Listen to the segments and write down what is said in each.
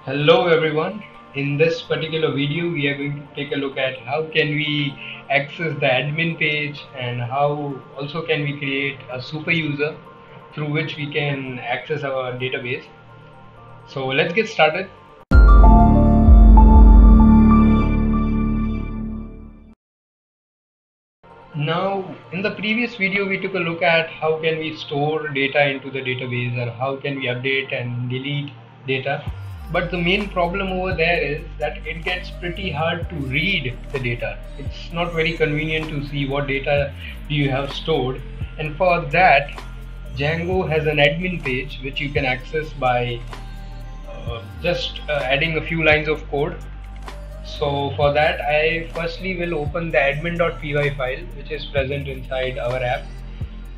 Hello everyone. In this particular video we are going to take a look at how can we access the admin page and how also can we create a super user through which we can access our database. So let's get started. Now in the previous video we took a look at how can we store data into the database or how can we update and delete data. But the main problem over there is that it gets pretty hard to read the data. It's not very convenient to see what data do you have stored, and for that Django has an admin page which you can access by just adding a few lines of code. So for that I firstly will open the admin.py file which is present inside our app.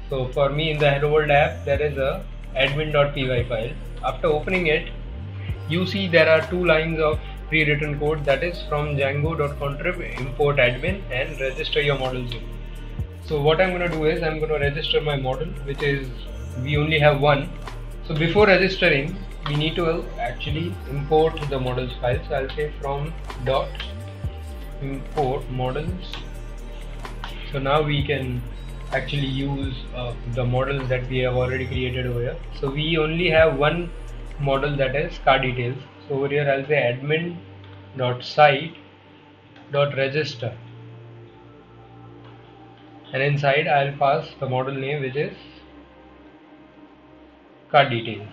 So for me in the Hello World app there is a admin.py file. After opening it, you see there are two lines of pre-written code, that is from django.contrib import admin and register your model zone. So what I'm going to do is I'm going to register my model, which is we only have one. So before registering we need to actually import the models file. So I'll say from dot import models. So now we can actually use the models that we have already created over here. So we only have one model, that is car details. So over here I'll say admin dot site dot register, and inside I'll pass the model name which is car details.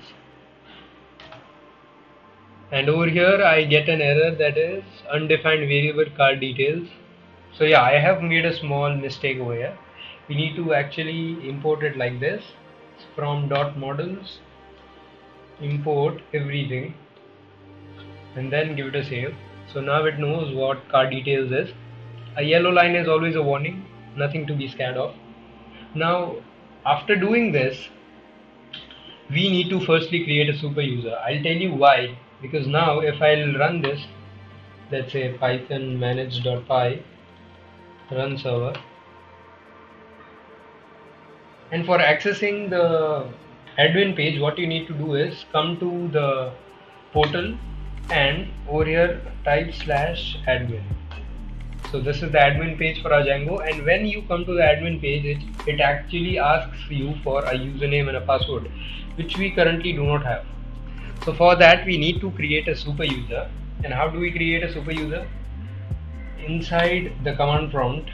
And over here I get an error, that is undefined variable car details. So yeah, I have made a small mistake over here. We need to actually import it like this, from dot models import everything and then give it a save. So now it knows what car details is. A yellow line is always a warning, nothing to be scared of. Now after doing this we need to firstly create a super user. I'll tell you why. Because now if I'll run this, let's say python manage.py run server, and for accessing the admin page what you need to do is come to the portal and over here type /admin. So this is the admin page for our Django, and when you come to the admin page it actually asks you for a username and a password, which we currently do not have. So for that we need to create a super user. And how do we create a super user? Inside the command prompt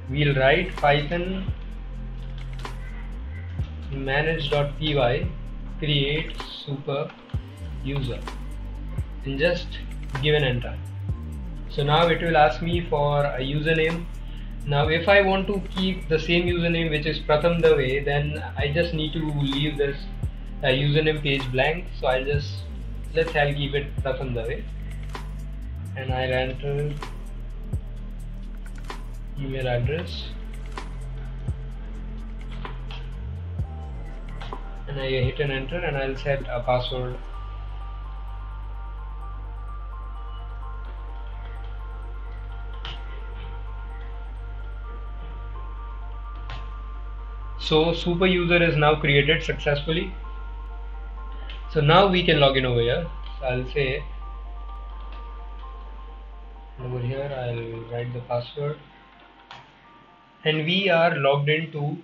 we'll write python manage.py create super user and just give an enter. So now it will ask me for a username. Now if I want to keep the same username, which is Pratham Dave, then I just need to leave this username page blank. So I'll keep it Pratham Dave and I'll enter email address and I hit an enter and I'll set a password. So super user is now created successfully. So now we can log in over here. So I'll say over here I'll write the password and we are logged into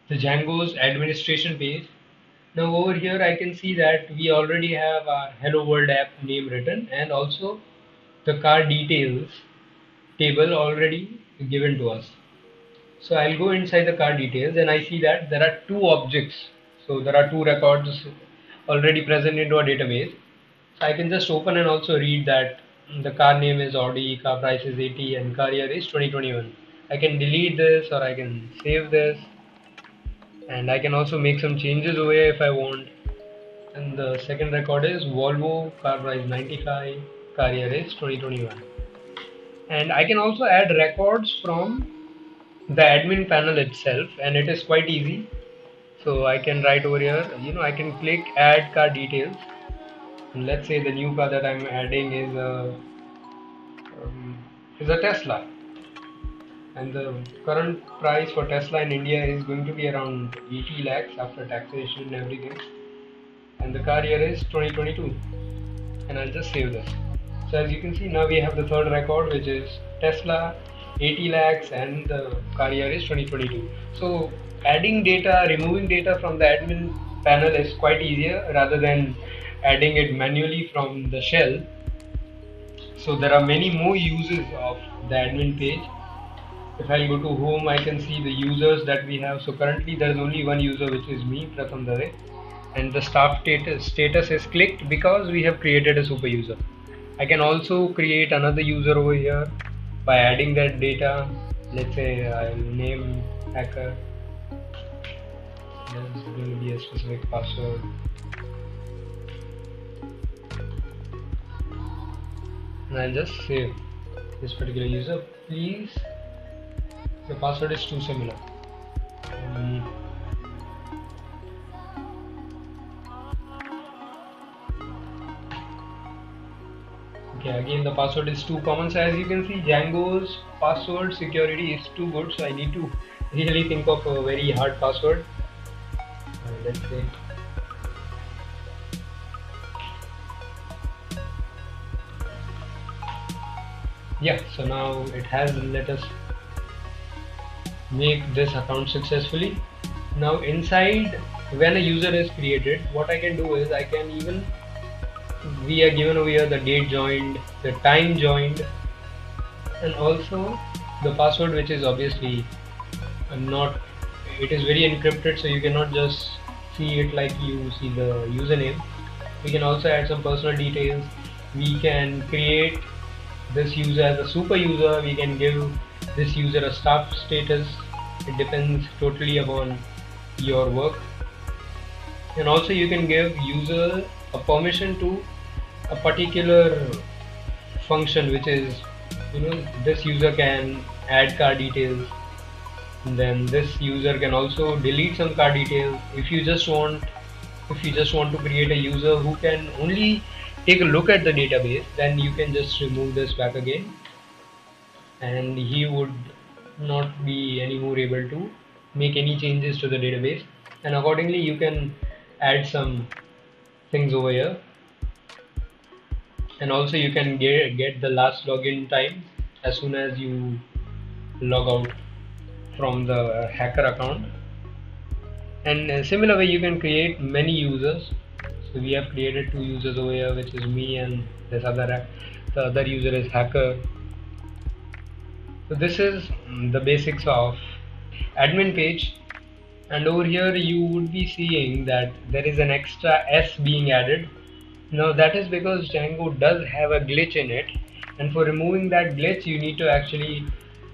the Django's administration page. Now over here I can see that we already have our Hello World app name written and also the car details table already given to us. So I'll go inside the car details and I see that there are two objects. So there are two records already present into our database. So I can just open and also read that the car name is Audi, car price is 80 and car year is 2021. I can delete this or I can save this, and I can also make some changes over here if I want. And the second record is Volvo, car price 95, car year is 2021. And I can also add records from the admin panel itself, and it is quite easy. So I can write over here, I can click add car details, and let's say the new car that I'm adding is a Tesla, and the current price for Tesla in India is going to be around 80 lakhs after taxation and everything, and the car year is 2022. and I'll just save this. So as you can see, now we have the third record, which is Tesla 80 lakhs and the car year is 2022. So adding data, removing data from the admin panel is quite easier rather than adding it manually from the shell. So there are many more uses of the admin page. If I go to home, I can see the users that we have. So currently there is only one user, which is me, Pratham Dave, and the staff status is clicked because we have created a super user. I can also create another user over here by adding that data. Let's say I'll name hacker. There's going to be a specific password. And I'll just save this particular user. Please, the password is too similar. Okay, again the password is too common. So as you can see, Django's password security is too good, so I need to really think of a very hard password. Let's say yeah, so now it has let us make this account successfully. Now inside, when a user is created, what I can do is I can even, we are given over here the date joined, the time joined, and also the password, which is obviously not, it is very encrypted, so you cannot just see it like you see the username. We can also add some personal details. We can create this user as a super user. We can give this user a staff status. It depends totally upon your work. And also you can give user a permission to a particular function, which is, this user can add card details, and then this user can also delete some card details. If you just want to create a user who can only take a look at the database, then you can just remove this back again, and he would not be anymore able to make any changes to the database. And accordingly you can add some things over here, and also you can get the last login time as soon as you log out from the hacker account. And similar way you can create many users. So we have created 2 users over here, which is me and this other, the other user is hacker. So this is the basics of admin page, and over here you would be seeing that there is an extra S being added. Now that is because Django does have a glitch in it, and for removing that glitch you need to actually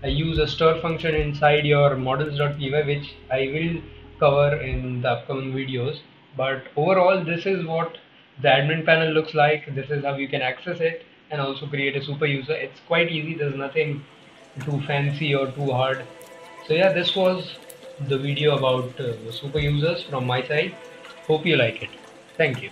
use a stir function inside your models.py, which I will cover in the upcoming videos. But overall, this is what the admin panel looks like. This is how you can access it and also create a super user. It's quite easy. There's nothing too fancy or too hard. So yeah, this was the video about super users from my side. Hope you like it. Thank you.